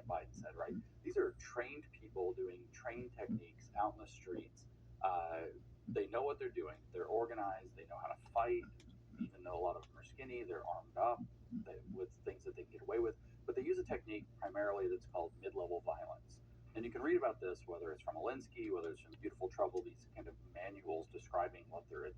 Biden said, right? These are trained people doing trained techniques out in the streets. They know what they're doing. They're organized. They know how to fight. Even though a lot of them are skinny, they're armed up with things that they can get away with. But they use a technique primarily that's called mid-level violence. And you can read about this, whether it's from Alinsky, whether it's from Beautiful Trouble, these kind of manuals describing what their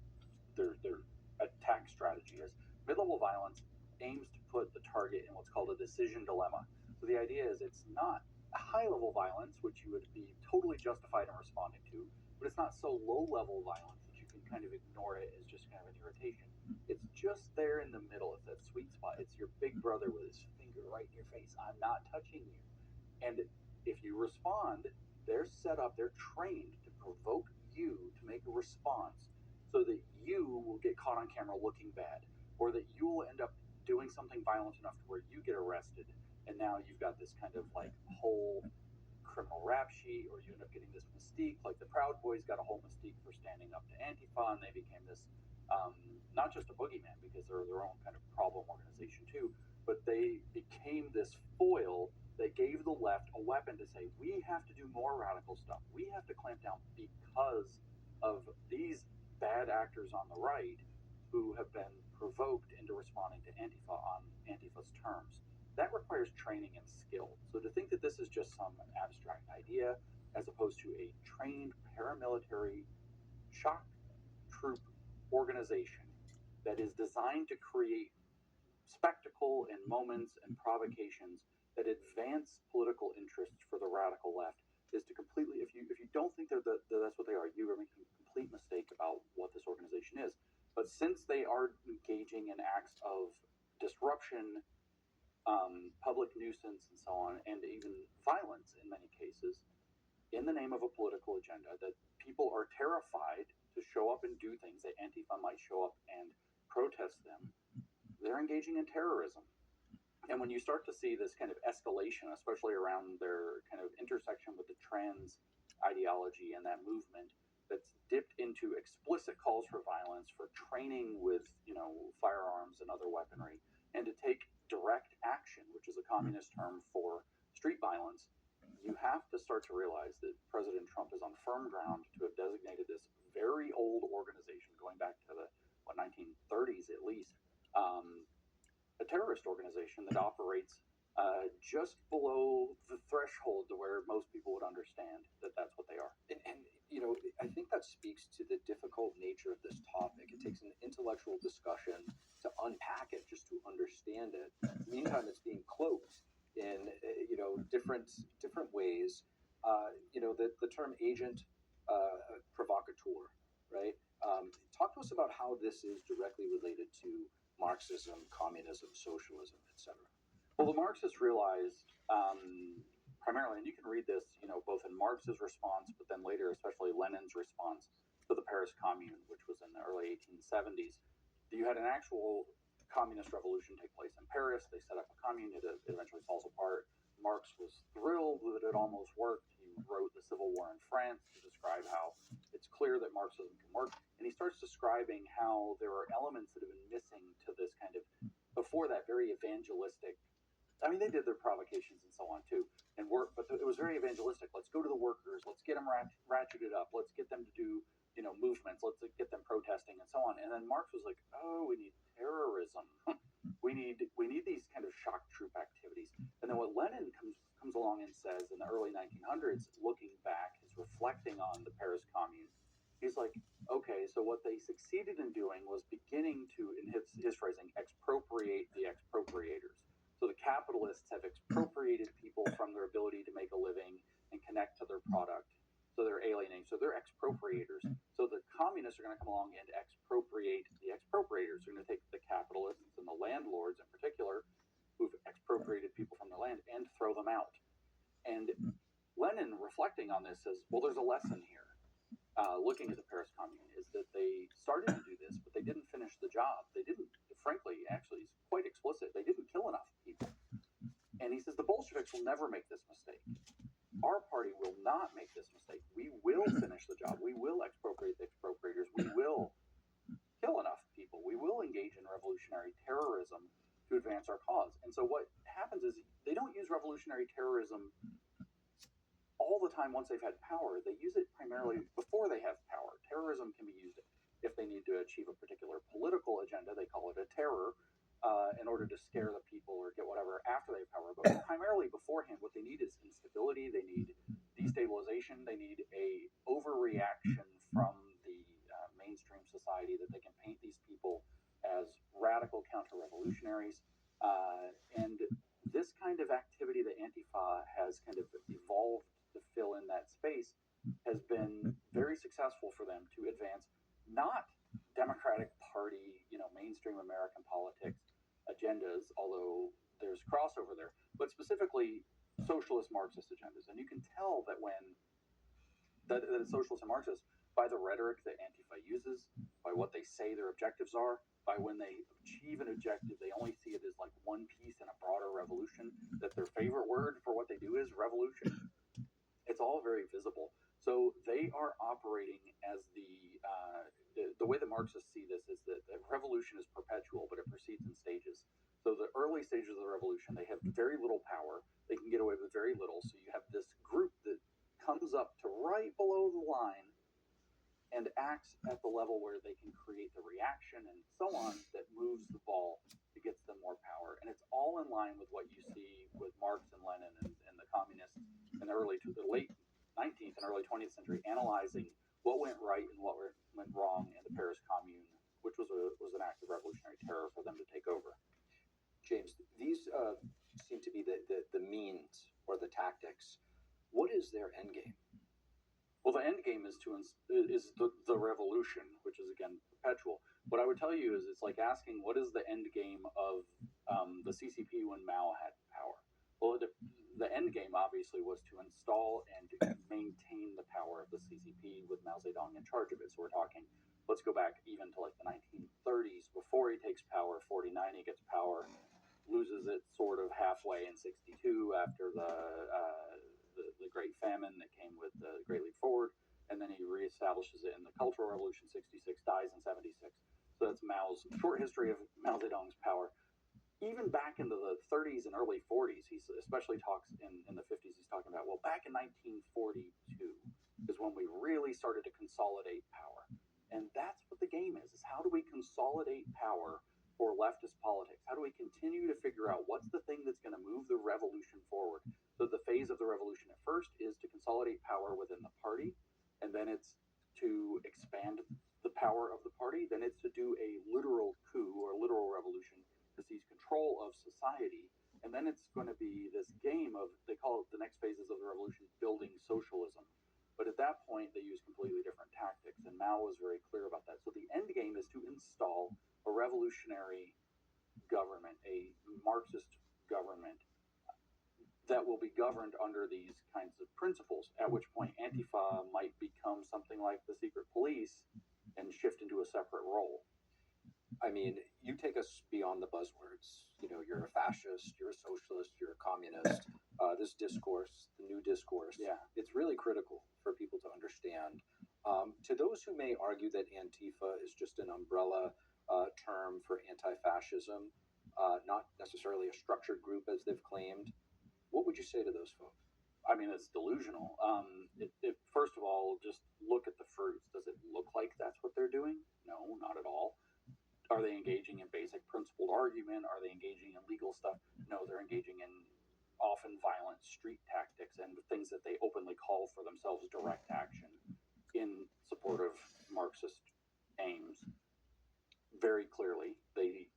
attack strategy is. Mid-level violence aims to put the target in what's called a decision dilemma. So the idea is it's not high-level violence, which you would be totally justified in responding to, but it's not so low-level violence that you can kind of ignore it as just kind of an irritation. It's just there in the middle. It's that sweet spot. It's your big brother with his finger right in your face. I'm not touching you. And if you respond, they're set up, they're trained to provoke you to make a response so that you will get caught on camera looking bad, or that you will end up doing something violent enough to where you get arrested, and now you've got this kind of like whole criminal rap sheet, or you end up getting this mystique, like the Proud Boys got a whole mystique for standing up to Antifa, and they became this, not just a boogeyman, because they're their own kind of problem organization too, but they became this foil that gave the left a weapon to say, we have to do more radical stuff. We have to clamp down because of these bad actors on the right who have been provoked into responding to Antifa on Antifa's terms. That requires training and skill. So to think that this is just some abstract idea, as opposed to a trained paramilitary shock troop organization that is designed to create spectacle and moments and provocations that advance political interests for the radical left, is to completely, if you don't think that that's what they are, you are making a complete mistake about what this organization is. But since they are engaging in acts of disruption, public nuisance, and so on, and even violence in many cases, in the name of a political agenda, that people are terrified to show up and do things, that Antifa might show up and protest them, they're engaging in terrorism. And when you start to see this kind of escalation, especially around their kind of intersection with the trans ideology and that movement that's dipped into explicit calls for violence, for training with, firearms and other weaponry, and to take direct action, which is a communist term for street violence, you have to start to realize that President Trump is on firm ground to have designated this very old organization, going back to the 1930s at least, a terrorist organization that operates just below the threshold to where most people would understand that that's what they are. And I think that speaks to the difficult nature of this topic. It takes an intellectual discussion to unpack it, just to understand it. Meantime, it's being cloaked in different ways. The term agent provocateur, right? Talk to us about how this is directly related to Marxism, communism, socialism, etc. Well, the Marxists realized primarily, and you can read this, both in Marx's response, but then later, especially Lenin's response to the Paris Commune, which was in the early 1870s. You had an actual communist revolution take place in Paris. They set up a commune. It eventually falls apart. Marx was thrilled that it almost worked. He wrote The Civil War in France to describe how it's clear that Marxism can work. And he starts describing how there are elements that have been missing to this kind of, before that, very evangelistic. I mean, they did their provocations and so on too, and work, but it was very evangelistic. Let's go to the workers. Let's get them ratcheted up. Let's get them to do, movements. Let's get them protesting and so on. And then Marx was like, oh, we need terrorism. we need these kind of shock troop activities. And then what Lenin comes along and says in the early 1900s, looking back, is reflecting on the Paris Commune. He's like, okay, so what they succeeded in doing was beginning to, in his phrasing, expropriate the expropriators. So the capitalists have expropriated people from their ability to make a living and connect to their product. So they're alienating. So they're expropriators. So the communists are going to come along and expropriate the expropriators. They're going to take the capitalists and the landlords in particular, who've expropriated people from their land, and throw them out. And Lenin, reflecting on this, says, well, there's a lesson here. Looking at the Paris Commune, is that they started to do this, but they didn't finish the job. They didn't, frankly, actually, it's quite explicit. They didn't kill enough people. And he says the Bolsheviks will never make this mistake. Our party will not make this mistake. We will finish the job. We will expropriate the expropriators. We will kill enough people. We will engage in revolutionary terrorism to advance our cause. And so what happens is they don't use revolutionary terrorism all the time once they've had power. They use it primarily before they have power. Terrorism can be used if they need to achieve a particular political agenda. They call it a terror in order to scare the people or get whatever after they have power. But primarily beforehand, what they need is instability. They need destabilization. They need a overreaction from the mainstream society that they can paint these people as radical counter-revolutionaries. And this kind of activity that Antifa has kind of evolved to fill in that space has been very successful for them to advance not Democratic Party, mainstream American politics agendas, although there's crossover there, but specifically socialist Marxist agendas. And you can tell that when that it's socialist and Marxist by the rhetoric that Antifa uses, by what they say their objectives are, by when they achieve an objective, they only see it as like one piece in a broader revolution, that their favorite word for what they do is revolution. It's all very visible. So they are operating as the way the Marxists see this is that the revolution is perpetual, but it proceeds in stages. So the early stages of the revolution, they have very little power. They can get away with very little. So you have this group that comes up to right below the line and acts at the level where they can create the reaction and so on that moves the ball to gets them more power. And it's all in line with what you see with Marx and Lenin and the communists in the late 19th and early 20th century, analyzing what went right and what went wrong in the Paris Commune, which was an act of revolutionary terror for them to take over. James, these seem to be the means or the tactics. What is their end game? Well, the end game is the revolution, which is again perpetual. What I would tell you is it's like asking what is the end game of the CCP when Mao had power. Well, the end game obviously was to install and maintain the power of the CCP with Mao Zedong in charge of it. So we're talking, let's go back even to like the 1930s. Before he takes power, 49 he gets power, loses it sort of halfway in 62 after the Great Famine that came with the Great Leap Forward, and then he reestablishes it in the Cultural Revolution, 66, dies in 76. So that's Mao's short history of Mao Zedong's power. Even back into the 30s and early 40s, he especially talks in the 50s, he's talking about, well, back in 1942 is when we really started to consolidate power. And that's what the game is how do we consolidate power for leftist politics? How do we continue to figure out what's the thing that's going to move the revolution forward? So the phase of the revolution at first is to consolidate power within the party, and then it's to expand the power of the party. Then it's to do a literal coup or literal revolution to seize control of society. And then it's going to be this game of, they call it the next phases of the revolution, building socialism. But at that point, they use completely different tactics, and Mao was very clear about that. So the end game is to install a revolutionary government, a Marxist government that will be governed under these kinds of principles, at which point Antifa might become something like the secret police and shift into a separate role. I mean, you take us beyond the buzzwords. You're a fascist, you're a socialist, you're a communist. This discourse, the new discourse, yeah, it's really critical for people to understand. To those who may argue that Antifa is just an umbrella term for anti-fascism, not necessarily a structured group as they've claimed, what would you say to those folks? I mean, it's delusional. First of all, just look at the fruits. Does it look like that's what they're doing? No, not at all. Are they engaging in basic principled argument? Are they engaging in legal stuff? No, they're engaging in often violent street tactics and things that they openly call for themselves direct action in support of Marxist aims. Very clearly, they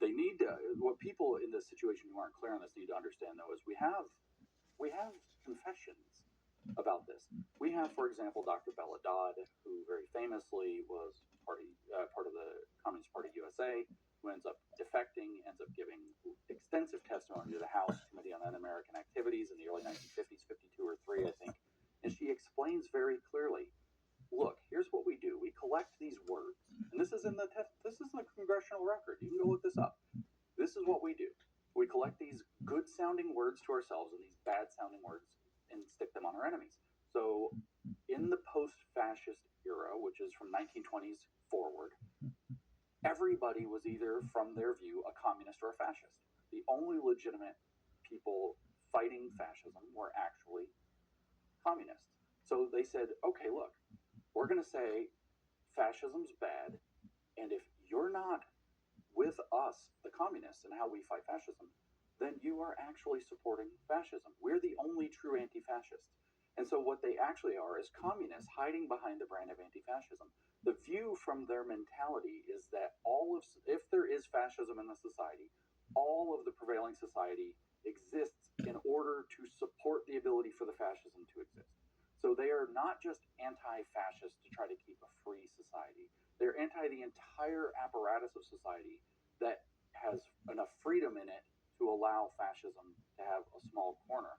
need to, what people in this situation who aren't clear on this need to understand, though, is we have confessions about this. We have, for example, Dr. Bella Dodd, who very famously was part of the Communist Party USA, who ends up defecting, ends up giving extensive testimony to the House Committee on Un-American Activities in the early 1950s, 52 or 3, I think. And she explains very clearly, look, here's what we do. We collect these words. And this is in the congressional record. You can go look this up. This is what we do. We collect these good-sounding words to ourselves and these bad-sounding words and stick them on our enemies. So in the post-fascist era, which is from 1920s forward, everybody was either, from their view, a communist or a fascist. The only legitimate people fighting fascism were actually communists. So they said, okay, look, we're going to say fascism's bad, and if you're not with us, the communists, and how we fight fascism, then you are actually supporting fascism. We're the only true anti fascists. And so, what they actually are is communists hiding behind the brand of anti fascism. The view from their mentality is that if there is fascism in the society, all of the prevailing society exists in order to support the ability for the fascism to exist. So, they are not just anti fascist to try to keep a free society, they're anti the entire apparatus of society that has enough freedom in it to allow fascism to have a small corner.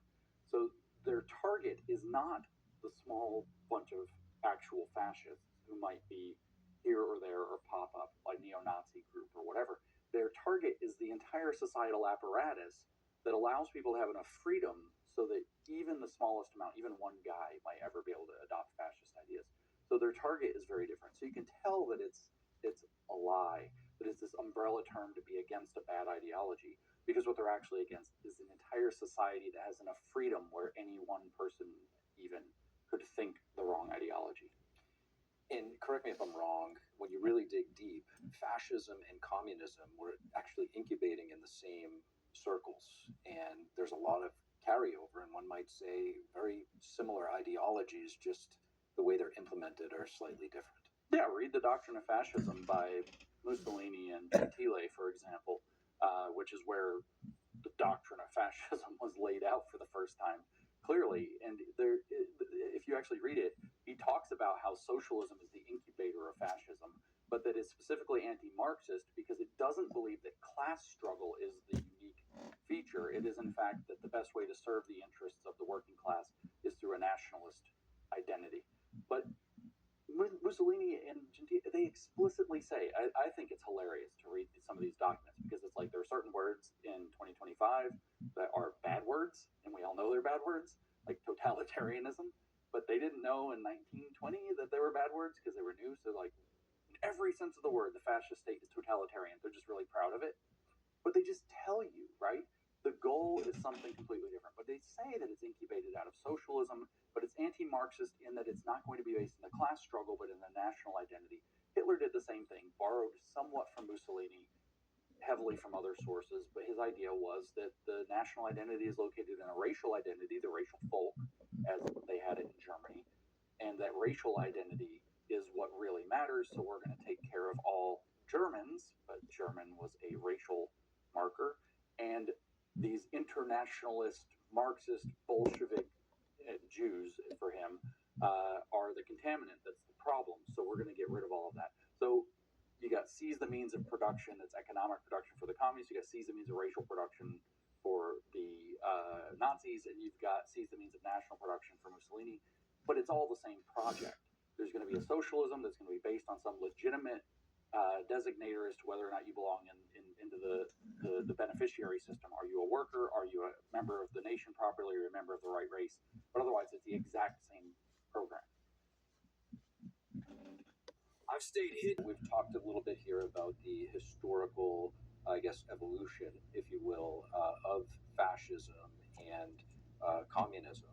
So their target is not the small bunch of actual fascists who might be here or there or pop up like neo-Nazi group or whatever. Their target is the entire societal apparatus that allows people to have enough freedom so that even the smallest amount, even one guy might ever be able to adopt fascist ideas. So their target is very different. So you can tell that it's a lie, that it's this umbrella term to be against a bad ideology, because what they're actually against is an entire society that has enough freedom where any one person even could think the wrong ideology. And correct me if I'm wrong, when you really dig deep, fascism and communism were actually incubating in the same circles. And there's a lot of carryover, and one might say very similar ideologies, just the way they're implemented are slightly different. Yeah, read The Doctrine of Fascism by Mussolini and Gentile, for example, which is where the doctrine of fascism was laid out for the first time clearly. And there, if you actually read it, he talks about how socialism is the incubator of fascism, but that it's specifically anti-Marxist because it doesn't believe that class struggle is the unique feature. It is, in fact, that the best way to serve the interests of the working class is through a nationalist identity. But Mussolini and Gentile, they explicitly say, I think it's hilarious to read some of these documents because it's like there are certain words in 2025 that are bad words, and we all know they're bad words, like totalitarianism, but they didn't know in 1920 that they were bad words because they were new. So, like, in every sense of the word, the fascist state is totalitarian. They're just really proud of it. But they just tell you, right? The goal is something completely different. But they say that it's incubated out of socialism, but it's anti Marxist in that it's not going to be based in the class struggle, but in the national identity. Hitler did the same thing, borrowed somewhat from Mussolini, heavily from other sources, but his idea was that the national identity is located in a racial identity, the racial folk, as they had it in Germany, and that racial identity is what really matters. So we're going to take care of all Germans, but German was a racial marker, and these internationalist, Marxist, Bolshevik Jews for him are the contaminant. That's the problem. So we're going to get rid of all of that. So you got seize the means of production. That's economic production for the communists. You got seize the means of racial production for the Nazis, and you've got seize the means of national production for Mussolini. But it's all the same project. There's going to be a socialism that's going to be based on some legitimate designator as to whether or not you belong into the beneficiary system. Are you a worker? Are you a member of the nation properly? Or a member of the right race? But otherwise, it's the exact same program. I've stayed hidden. We've talked a little bit here about the historical, I guess, evolution, if you will, of fascism and communism.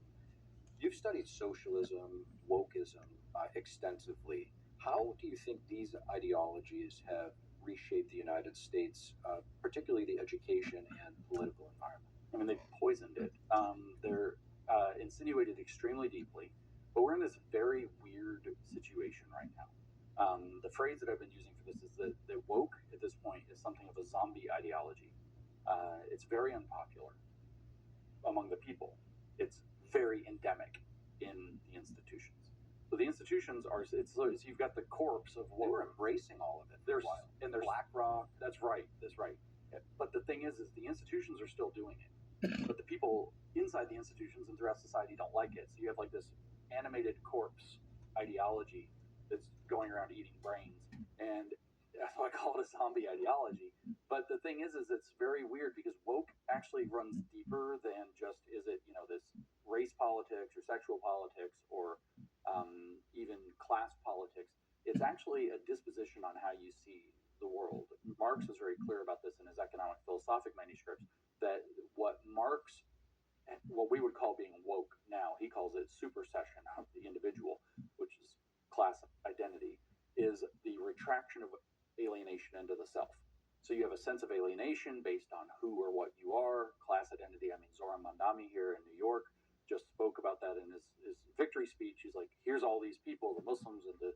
You've studied socialism, wokeism extensively. How do you think these ideologies have reshaped the United States, particularly the education and political environment? I mean, they've poisoned it. They're insinuated extremely deeply, but we're in this very weird situation right now. The phrase that I've been using for this is that woke at this point is something of a zombie ideology. It's very unpopular among the people. It's very endemic in the institutions. So the institutions are, so you've got the corpse of They woke. were embracing all of it for a while. And there's BlackRock. That's right. That's right. But the thing is the institutions are still doing it. But the people inside the institutions and throughout society don't like it. So you have like this animated corpse ideology that's going around eating brains, and that's why I call it a zombie ideology. But the thing is it's very weird because woke actually runs deeper than just this race politics or sexual politics or even class politics. It's actually a disposition on how you see the the world. Marx was very clear about this in his economic philosophic manuscripts, that what Marx, what we would call being woke now, he calls it supersession of the individual, which is class identity, is the retraction of alienation into the self. So you have a sense of alienation based on who or what you are, class identity. I mean, Zoran Mandami here in New York just spoke about that in his victory speech. He's like, here's all these people, the Muslims and the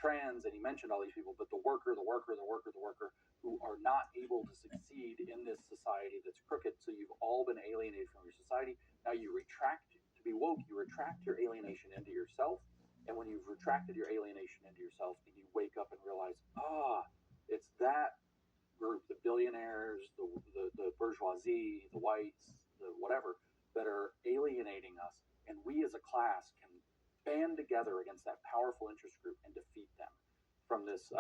trans, and he mentioned all these people, but the worker, who are not able to succeed in this society that's crooked. So you've all been alienated from your society. Now you retract to be woke. You retract your alienation into yourself, and when you've retracted your alienation into yourself, and you wake up and realize, it's that group, the billionaires, the bourgeoisie, the whites, the whatever, that are alienating us, and we as a class can band together against that powerful interest group and defeat them from this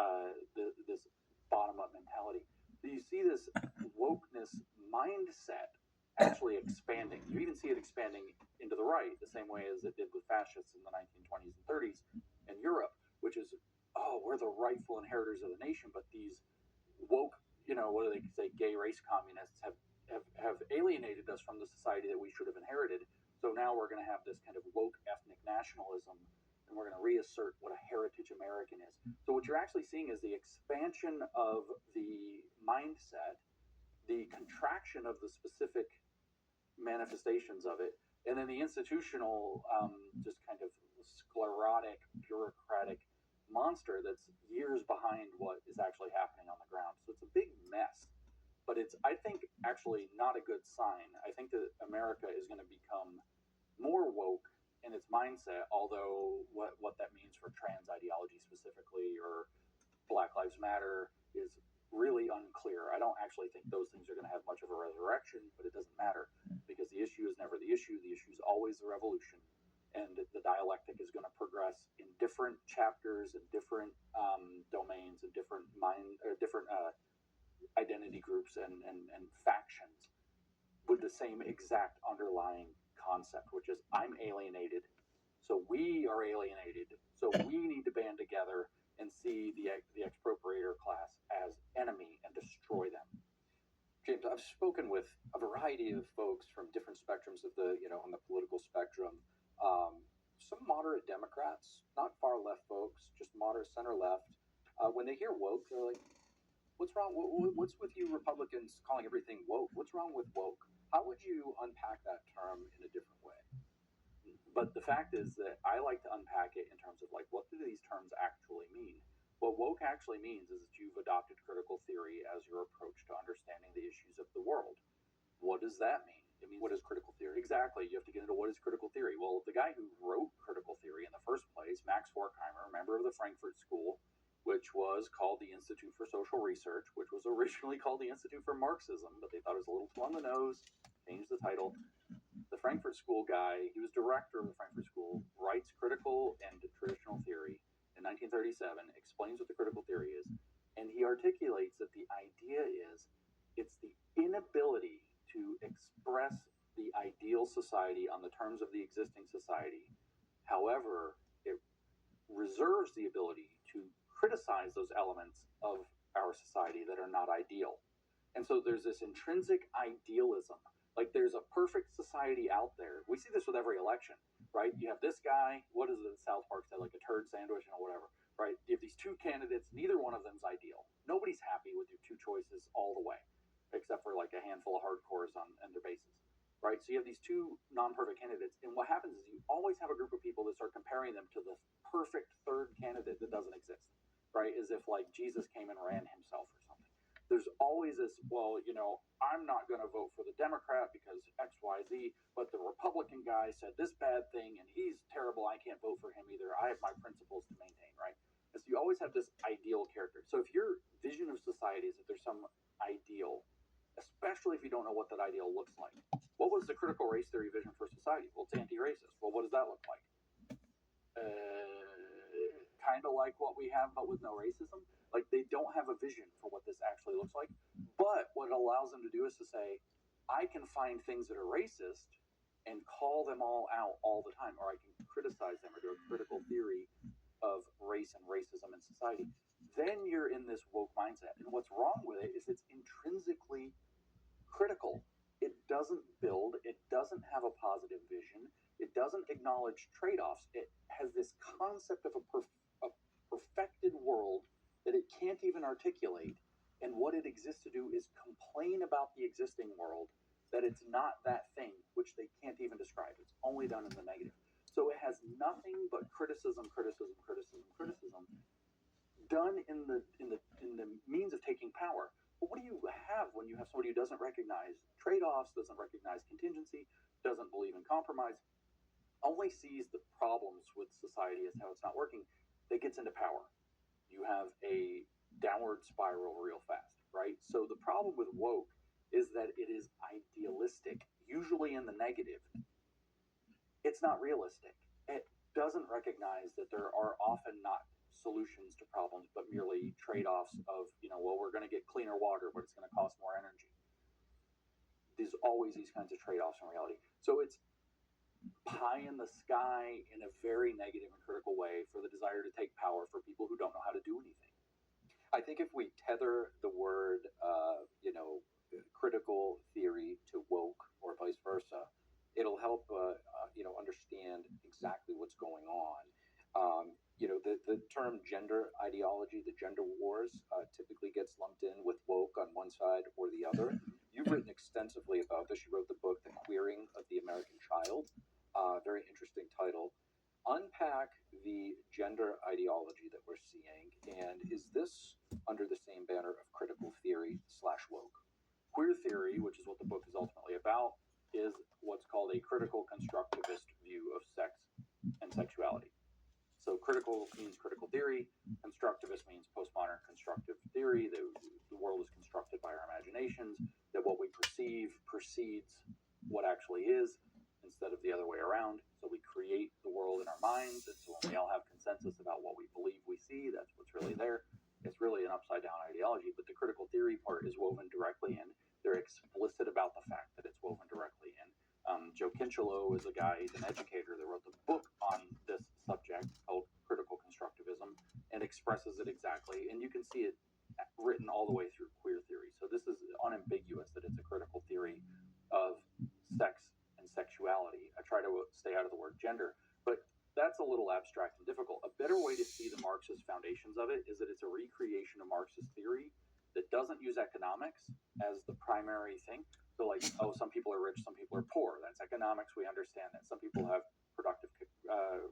this bottom up mentality. You see this wokeness mindset actually expanding. You even see it expanding into the right, the same way as it did with fascists in the 1920s and 30s in Europe, which is, we're the rightful inheritors of the nation, but these woke, what do they say, gay race communists have alienated us from the society that we should have inherited. So now we're going to have this kind of woke ethnic nationalism, and we're going to reassert what a heritage American is. So what you're actually seeing is the expansion of the mindset, the contraction of the specific manifestations of it, and then the institutional, just kind of sclerotic, bureaucratic monster that's years behind what is actually happening on the ground. So it's a big mess, but it's, I think, actually not a good sign. I think that America is going to become more woke in its mindset, although what that means for trans ideology specifically, or Black Lives Matter, is really unclear. I don't actually think those things are going to have much of a resurrection, but it doesn't matter, because the issue is never the issue. The issue is always the revolution, and the dialectic is going to progress in different chapters and different domains and different identity groups and factions, with the same exact underlying concept, which is, I'm alienated, so we are alienated, so we need to band together and see the expropriator class as enemy and destroy them. James, I've spoken with a variety of folks from different spectrums of on the political spectrum. Some moderate Democrats, not far left folks, just moderate center left. When they hear woke, they're like, what's wrong? What's with you Republicans calling everything woke? What's wrong with woke? How would you unpack that term in a different way? But the fact is that I like to unpack it in terms of, like, what do these terms actually mean? What woke actually means is that you've adopted critical theory as your approach to understanding the issues of the world. What does that mean? It means, what is critical theory? Exactly. You have to get into what is critical theory. Well, the guy who wrote critical theory in the first place, Max Horkheimer, member of the Frankfurt School, which was called the Institute for Social Research, which was originally called the Institute for Marxism, but they thought it was a little too on the nose, changed the title. The Frankfurt School guy, he was director of the Frankfurt School, writes critical and traditional theory in 1937, explains what the critical theory is, and he articulates that the idea is, it's the inability to express the ideal society on the terms of the existing society. However, it reserves the ability to criticize those elements of our society that are not ideal. And so there's this intrinsic idealism. Like, there's a perfect society out there. We see this with every election, right? You have this guy, what is it, South Park said, like a turd sandwich and whatever, right? You have these two candidates, neither one of them's ideal. Nobody's happy with your two choices all the way, except for like a handful of hardcores on their bases, right? So you have these two non-perfect candidates, and what happens is you always have a group of people that start comparing them to the perfect third candidate that doesn't exist, right? As if like Jesus came and ran himself or something. There's always this, well, I'm not going to vote for the Democrat because X, Y, Z, but the Republican guy said this bad thing and he's terrible. I can't vote for him either. I have my principles to maintain, right? And so you always have this ideal character. So if your vision of society is that there's some ideal, especially if you don't know what that ideal looks like. What was the critical race theory vision for society? Well, it's anti-racist. Well, what does that look like? Kind of like what we have, but with no racism. Like, they don't have a vision for what this actually looks like. But what it allows them to do is to say, I can find things that are racist and call them all out all the time, or I can criticize them or do a critical theory of race and racism in society. then you're in this woke mindset. And what's wrong with it is it's intrinsically critical. It doesn't build, it doesn't have a positive vision, it doesn't acknowledge trade offs. It has this concept of a perfected world that it can't even articulate. And what it exists to do is complain about the existing world, that it's not that thing, which they can't even describe. It's only done in the negative. So it has nothing but criticism, criticism, criticism, criticism, done in the means of taking power. But what do you have when you have somebody who doesn't recognize trade-offs, doesn't recognize contingency, doesn't believe in compromise, only sees the problems with society as how it's not working, that gets into power? You have a downward spiral real fast, right? So the problem with woke is that it is idealistic, usually in the negative. It's not realistic. It doesn't recognize that there are often not solutions to problems, but merely trade-offs of, well, we're going to get cleaner water, but it's going to cost more energy. There's always these kinds of trade-offs in reality. So it's pie in the sky in a very negative and critical way for the desire to take power for people who don't know how to do anything. I think if we tether the word, critical theory to woke or vice versa, it'll help, understand exactly what's going on. The term gender ideology, the gender wars, typically gets lumped in with woke on one side or the other. You've written extensively about this. You wrote the book, The Queering of the American Child. Very interesting title. Unpack the gender ideology that we're seeing, and is this under the same banner of critical theory / woke? Queer theory, which is what the book is ultimately about, is what's called a critical constructivist view of sex and sexuality. So critical means critical theory, constructivist means postmodern constructive theory. The world is constructed by our imaginations, that what we perceive precedes what actually is, instead of the other way around. So we create the world in our minds, and so when we all have consensus about what we believe we see, that's what's really there. It's really an upside down ideology, but the critical theory part is woven directly in. They're explicit about the fact that it's woven directly in. Joe Kinchelow is a guy, he's an educator that wrote the book on this subject called Critical Constructivism, and expresses it exactly. And you can see it written all the way through queer theory. So this is unambiguous that it's a critical theory of sex and sexuality. I try to stay out of the word gender, but that's a little abstract and difficult. A better way to see the Marxist foundations of it is that it's a recreation of Marxist theory that doesn't use economics as the primary thing. So like, some people are rich, some people are poor. That's economics. We understand that. Some people have productive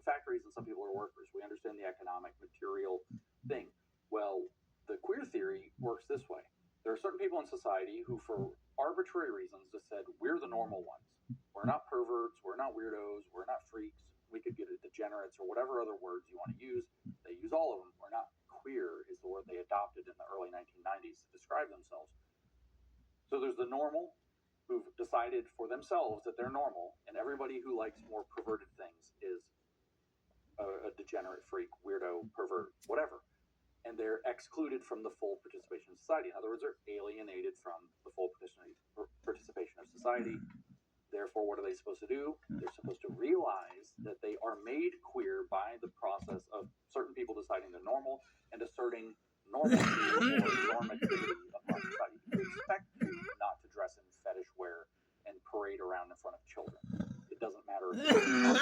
factories and some people are workers. We understand the economic material thing. Well, the queer theory works this way. There are certain people in society who, for arbitrary reasons, just said, we're the normal ones. We're not perverts. We're not weirdos. We're not freaks. We could get it degenerates or whatever other words you want to use. They use all of them. We're not queer is the word they adopted in the early 1990s to describe themselves. So there's the normal, who've decided for themselves that they're normal, and everybody who likes more perverted things is a degenerate, freak, weirdo, pervert, whatever. And they're excluded from the full participation of society. In other words, they're alienated from the full participation of society. Therefore, what are they supposed to do? They're supposed to realize that they are made queer by the process of certain people deciding they're normal and asserting normalcy or normativity upon society. We expect you not to dress in fetish wear and parade around in front of children. It doesn't matter if you're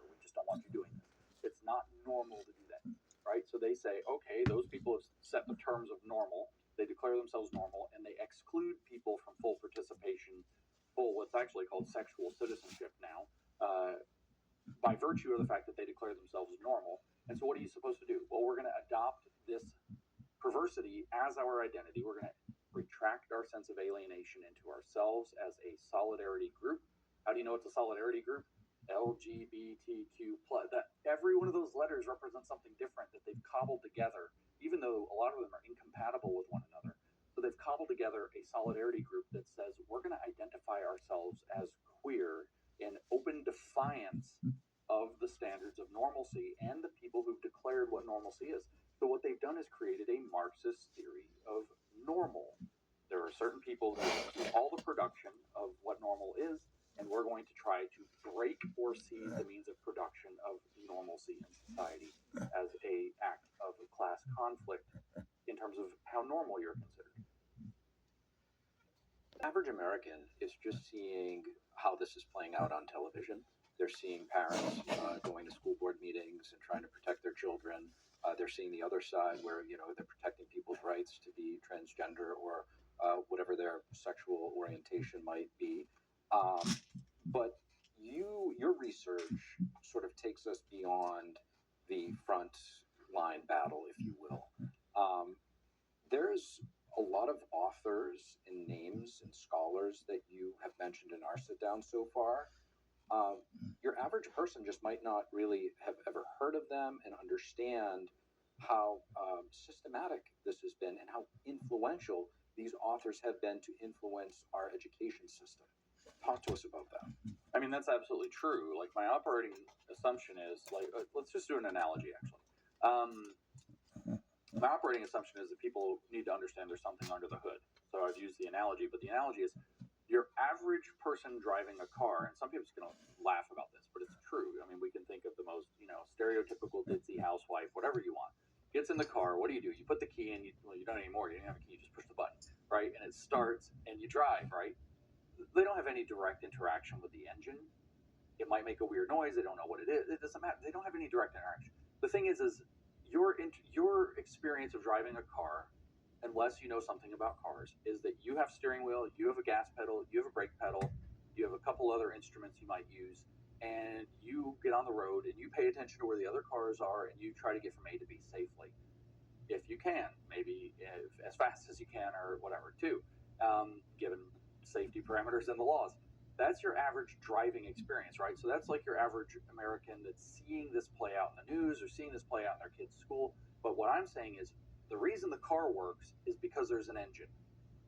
we just don't want you doing this. It's not normal to do that, right? So they say, okay, those people have set the terms of normal. They declare themselves normal, and they exclude people from full participation, what's actually called sexual citizenship now, by virtue of the fact that they declare themselves normal. And so what are you supposed to do? Well, we're going to adopt this perversity as our identity. We're going to retract our sense of alienation into ourselves as a solidarity group. How do you know it's a solidarity group? LGBTQ plus. That every one of those letters represents something different that they've cobbled together, even though a lot of them are incompatible with one another. So they've cobbled together a solidarity group that says we're going to identify ourselves as queer in open defiance of the standards of normalcy and the people who've declared what normalcy is. So what they've done is created a Marxist theory of normal. There are certain people who do all the production of what normal is, and we're going to try to break or seize the means of production of normalcy in society as a act of class conflict in terms of how normal you're considered. The average American is just seeing how this is playing out on television. They're seeing parents going to school board meetings and trying to protect their children. They're seeing the other side where they're protecting people's rights to be transgender or whatever their sexual orientation might be. But your research sort of takes us beyond the front line battle, if you will. There's a lot of authors and names and scholars that you have mentioned in our sit down so far. Your average person just might not really have ever heard of them and understand how systematic this has been and how influential these authors have been to influence our education system. Talk to us about that. I mean, that's absolutely true. Like, my operating assumption is, like, let's just do an analogy, actually. My operating assumption is that people need to understand there's something under the hood. So I've used the analogy, but the analogy is your average person driving a car, and some people's going to laugh about this, but it's true. I mean, we can think of the most, stereotypical ditzy housewife, whatever you want. Gets in the car, what do? You put the key in, you don't anymore, you don't have a key, you just push the button, right? And it starts, and you drive, right? They don't have any direct interaction with the engine. It might make a weird noise, they don't know what it is, it doesn't matter. They don't have any direct interaction. The thing is your experience of driving a car, unless you know something about cars, is that you have steering wheel, you have a gas pedal, you have a brake pedal, you have a couple other instruments you might use, and you get on the road and you pay attention to where the other cars are and you try to get from A to B safely. If you can, maybe as fast as you can or whatever, too, given safety parameters and the laws. That's your average driving experience, right? So that's like your average American that's seeing this play out in the news or seeing this play out in their kids' school. But what I'm saying is the reason the car works is because there's an engine.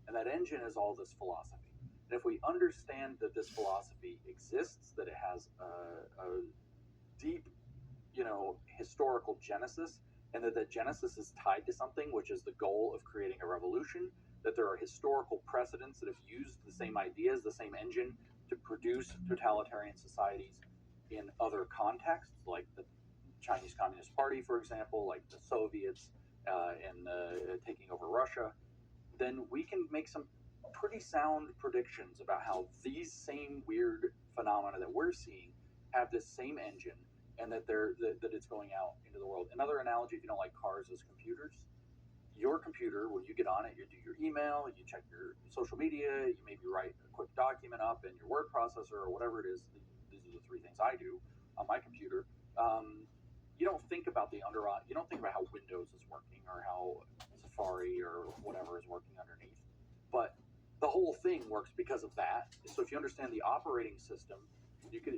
And that engine is all this philosophy. And if we understand that this philosophy exists, that it has a deep, historical genesis, and that the genesis is tied to something, which is the goal of creating a revolution, that there are historical precedents that have used the same ideas, the same engine, to produce totalitarian societies in other contexts, like the Chinese Communist Party, for example, like the Soviets and taking over Russia, then we can make some pretty sound predictions about how these same weird phenomena that we're seeing have this same engine, and that it's going out into the world. Another analogy, if you don't like cars, is computers. Your computer, when you get on it, you do your email, you check your social media, you maybe write a quick document up in your word processor or whatever it is. These are the three things I do on my computer. You don't think about you don't think about how Windows is working or how Safari or whatever is working underneath. But the whole thing works because of that. So if you understand the operating system, you can,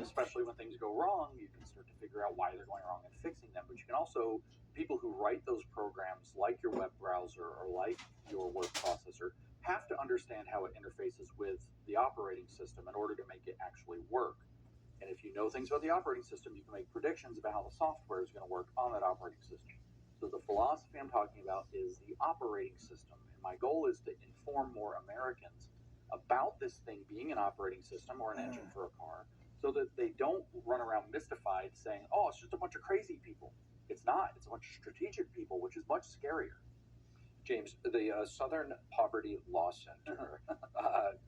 especially when things go wrong, you can start to figure out why they're going wrong and fixing them. But you can also, people who write those programs, like your web browser or like your word processor, have to understand how it interfaces with the operating system in order to make it actually work. And if you know things about the operating system, you can make predictions about how the software is going to work on that operating system. So the philosophy I'm talking about is the operating system. And my goal is to inform more Americans about this thing being an operating system or an engine for a car, so that they don't run around mystified saying, oh, it's just a bunch of crazy people. It's not. It's a bunch of strategic people, which is much scarier. James, the Southern Poverty Law Center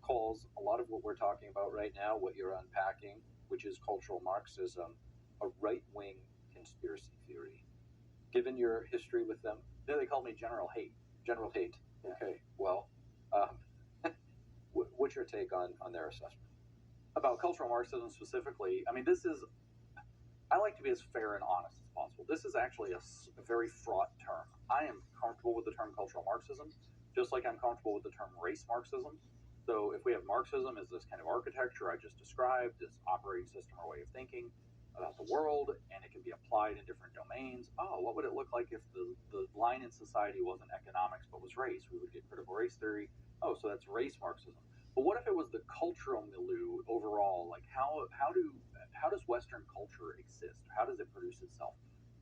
calls a lot of what we're talking about right now, what you're unpacking, which is cultural Marxism, a right-wing conspiracy theory. Given your history with them, They call me General Hate. General Hate. Yeah. Okay, well, what's your take on their assessment? About cultural Marxism specifically, I mean, I like to be as fair and honest as possible. This is actually a very fraught term. I am comfortable with the term cultural Marxism, just like I'm comfortable with the term race Marxism. So if we have Marxism as this kind of architecture I just described, this operating system or way of thinking about the world, and it can be applied in different domains. Oh, what would it look like if the line in society wasn't economics but was race? We would get critical race theory. Oh, so that's race Marxism. But what if it was the cultural milieu overall? Like how does Western culture exist? How does it produce itself?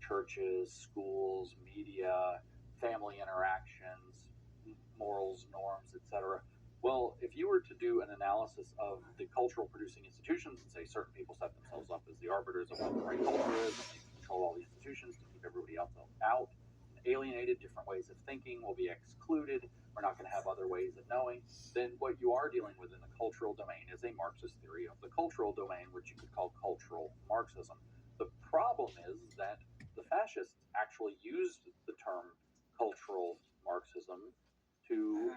Churches, schools, media, family interactions, morals, norms, etc. Well, if you were to do an analysis of the cultural producing institutions and say certain people set themselves up as the arbiters of what the right culture is, and they control all the institutions to keep everybody else out, alienated, different ways of thinking will be excluded, we're not going to have other ways of knowing, then what you are dealing with in the cultural domain is a Marxist theory of the cultural domain, which you could call cultural Marxism. The problem is that the fascists actually used the term cultural Marxism to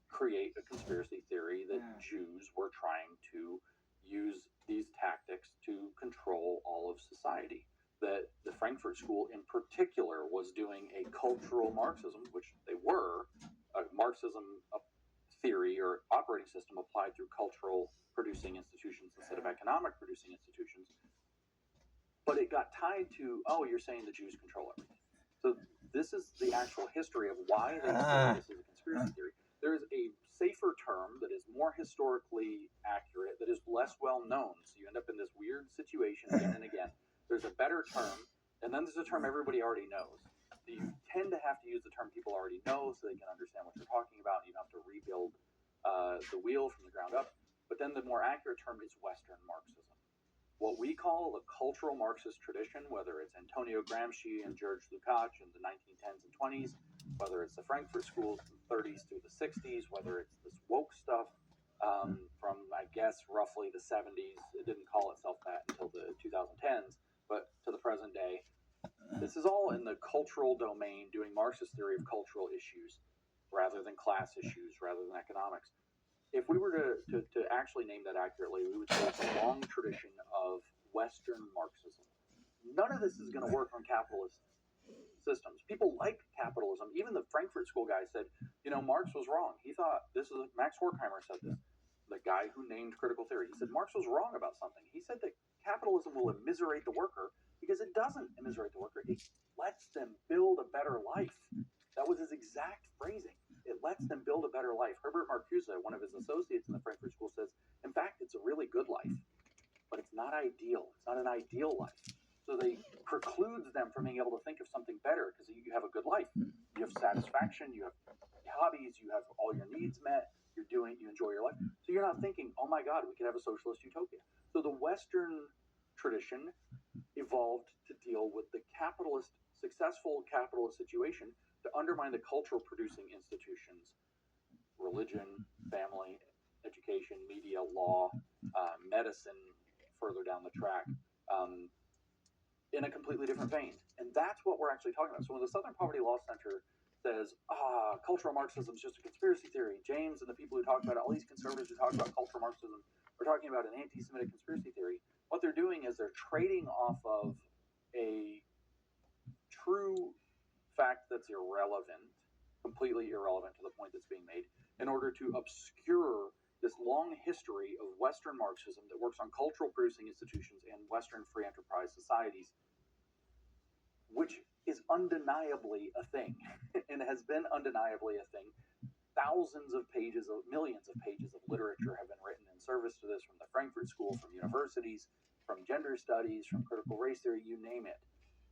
create a conspiracy theory that Jews were trying to use these tactics to control all of society. That the Frankfurt School in particular was doing a cultural Marxism, which they were, a Marxism theory or operating system applied through cultural producing institutions instead of economic producing institutions. But it got tied to, oh, you're saying the Jews control everything. So this is the actual history of why they say this is a conspiracy theory. There is a safer term that is more historically accurate, that is less well known. So you end up in this weird situation again and again. There's a better term, and then there's a term everybody already knows. You tend to have to use the term people already know so they can understand what you're talking about. You don't have to rebuild the wheel from the ground up. But then the more accurate term is Western Marxism. What we call the cultural Marxist tradition, whether it's Antonio Gramsci and George Lukács in the 1910s and 20s, whether it's the Frankfurt School from the 30s through the 60s, whether it's this woke stuff from, I guess, roughly the 70s. It didn't call itself that until the 2010s, but to the present day, this is all in the cultural domain, doing Marxist theory of cultural issues rather than class issues, rather than economics. If we were to actually name that accurately, we would say it's a long tradition of Western Marxism. None of this is going to work on capitalist systems. People like capitalism. Even the Frankfurt School guy said, Marx was wrong. He thought, Max Horkheimer said this, the guy who named critical theory. He said Marx was wrong about something. He said that capitalism will immiserate the worker because it doesn't immiserate the worker. It lets them build a better life. That was his exact phrasing. It lets them build a better life. Herbert Marcuse, one of his associates in the Frankfurt School, says, in fact, it's a really good life, but it's not ideal. It's not an ideal life. So they precludes them from being able to think of something better because you have a good life. You have satisfaction, you have hobbies, you have all your needs met, you enjoy your life. So you're not thinking, oh my God, we could have a socialist utopia. So the Western tradition evolved to deal with the successful capitalist situation to undermine the cultural producing institutions, religion, family, education, media, law, medicine, further down the track, in a completely different vein. And that's what we're actually talking about. So when the Southern Poverty Law Center says, cultural Marxism is just a conspiracy theory, James and the people who talk about it, all these conservatives who talk about cultural Marxism are talking about an anti-Semitic conspiracy theory, what they're doing is they're trading off of a true fact that's irrelevant, completely irrelevant to the point that's being made, in order to obscure this long history of Western Marxism that works on cultural producing institutions and Western free enterprise societies, which is undeniably a thing and has been undeniably a thing. Thousands of pages, millions of pages of literature have been written in service to this from the Frankfurt School, from universities, from gender studies, from critical race theory, you name it.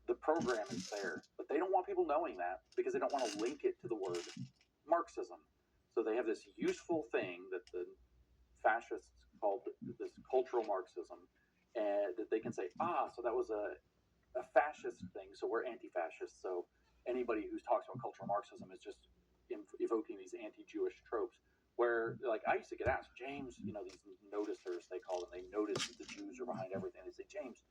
The program is there, but they don't want people knowing that because they don't want to link it to the word Marxism. So they have this useful thing that the fascists called this cultural Marxism, and that they can say, so that was a fascist thing, so we're anti-fascist. So anybody who talks about cultural Marxism is just evoking these anti-Jewish tropes. Where, like, I used to get asked, James, these noticers, they call them, they notice that the Jews are behind everything. They say, James,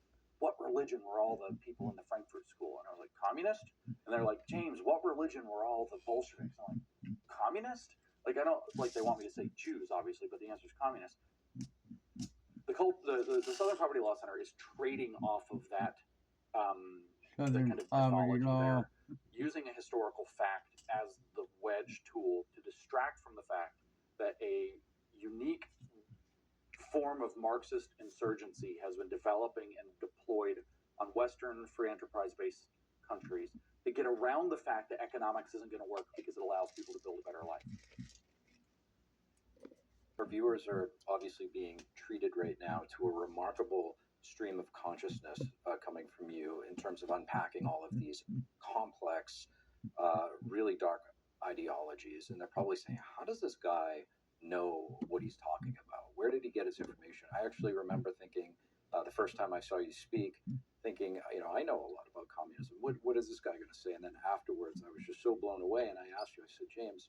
what religion were all the people in the Frankfurt School? And I was like, communist? And they're like, James, what religion were all the Bolsheviks? I'm like, communist? Like, I don't, like, they want me to say Jews, obviously, but the answer is communist. The Southern Poverty Law Center is trading off of that the kind of mythology there, using a historical fact as the wedge tool to distract from the fact that a unique form of Marxist insurgency has been developing and deployed on Western free enterprise-based countries to get around the fact that economics isn't going to work because it allows people to build a better life. Our viewers are obviously being treated right now to a remarkable stream of consciousness coming from you in terms of unpacking all of these complex, really dark ideologies. And they're probably saying, how does this guy know what he's talking about. Where did he get his information? I actually remember thinking the first time I saw you speak, thinking, I know a lot about communism. What is this guy going to say? And then afterwards, I was just so blown away. And I asked you, I said, James,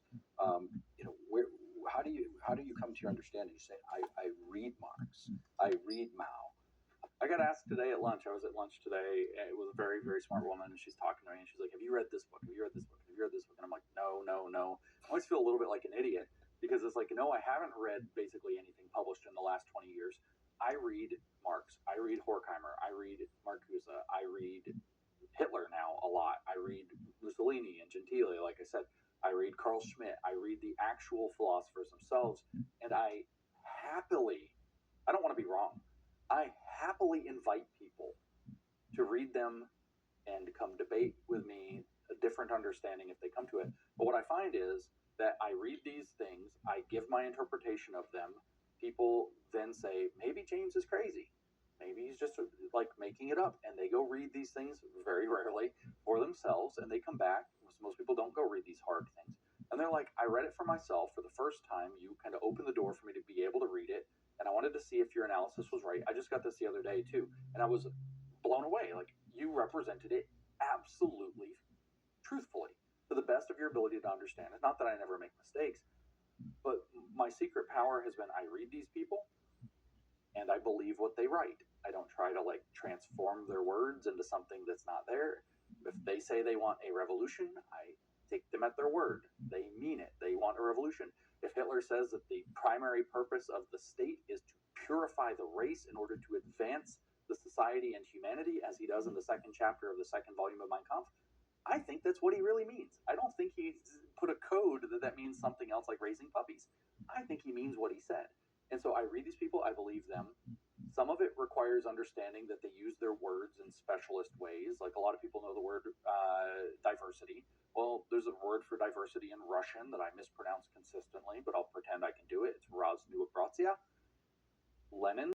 where, how do you come to your understanding? You say, I read Marx, I read Mao. I got asked today at lunch. I was at lunch today. It was a very, very smart woman, and she's talking to me, and she's like, "Have you read this book? Have you read this book? Have you read this book?" And I'm like, "No, no, no." I always feel a little bit like an idiot because it's like, no, I haven't read basically anything published in the last 20 years. I read Marx. I read Horkheimer. I read Marcuse. I read Hitler now a lot. I read Mussolini and Gentile. Like I said, I read Carl Schmitt. I read the actual philosophers themselves, and I happily, I don't want to be wrong, I happily invite people to read them and come debate with me a different understanding if they come to it. But what I find is that I read these things, I give my interpretation of them. People then say, maybe James is crazy. Maybe he's just like making it up. And they go read these things very rarely for themselves, and they come back. Most people don't go read these hard things. And they're like, I read it for myself for the first time. You kind of opened the door for me to be able to read it. And I wanted to see if your analysis was right. I just got this the other day, too. And I was blown away. Like, you represented it absolutely truthfully to the best of your ability to understand it. Not that I never make mistakes, but my secret power has been I read these people and I believe what they write. I don't try to like transform their words into something that's not there. If they say they want a revolution, I take them at their word. They mean it. They want a revolution. If Hitler says that the primary purpose of the state is to purify the race in order to advance the society and humanity, as he does in the second chapter of the second volume of Mein Kampf, I think that's what he really means. I don't think he put a code that means something else like raising puppies. I think he means what he said. And so I read these people, I believe them. Some of it requires understanding that they use their words in specialist ways. Like a lot of people know the word diversity. Well, there's a word for diversity in Russian that I mispronounce consistently, but I'll pretend I can do it. It's raznoobratsia. Lenin